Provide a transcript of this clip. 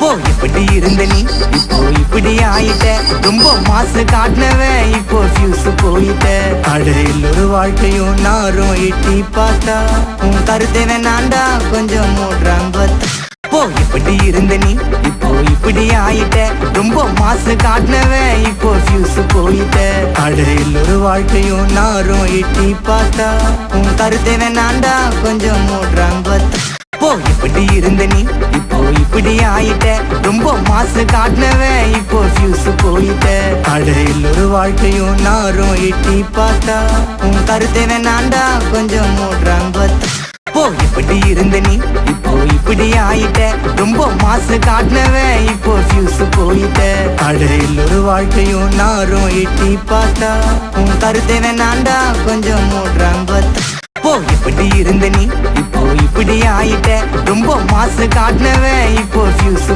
போ இப்படி இருந்த நீ இப்போ இப்படி ஆயிட்ட ரொம்ப மாசு காட்டினவன் இப்போ ஃபியூஸ் போயிட்ட அடையில் ஒரு வாழ்க்கையும் நாரும் எட்டி பார்த்தா உன் கருத்தை வேணாண்டா கொஞ்சம் மூடுறாங்க போ இப்படி இருந்த நீ இப்போ இப்படி ஆயிட்ட ரொம்ப மாசு காட்டினவன் இப்போ ஃபியூஸ் போயிட்ட அடையில் ஒரு வாழ்க்கையும் நாரும் எட்டி பார்த்தா உன் கருத்தை வேணாண்டா கொஞ்சம் மூடுறாங்க போ இப்படி இருந்த நீ இப்போ இப்படி ஆயிட்ட ரொம்ப மாசு காட்டினவன் இப்போ ஃபியூஸ் போயிட்ட அடையில் ஒரு வாழ்க்கையும் நாரும் எட்டி பார்த்தா உன் கருத்தை வேணாண்டா கொஞ்சம் மூடுறாங்க போ இப்படி இருந்த நீ இப்போ இப்படி ஆயிட்ட ரொம்ப மாசு காட்டினவன் இப்போ ஃபியூஸ் போயிட்ட அடையில் ஒரு வாழ்க்கையும் நாரும் எட்டி பார்த்தா உன் கருத்தை வேணாண்டா கொஞ்சம் மூடுறாங்க போ இப்படி இருந்த நீ இப்போ இப்படி ஆயிட்ட ரொம்ப மாசு காட்டினவன் இப்போ ஃபியூஸ்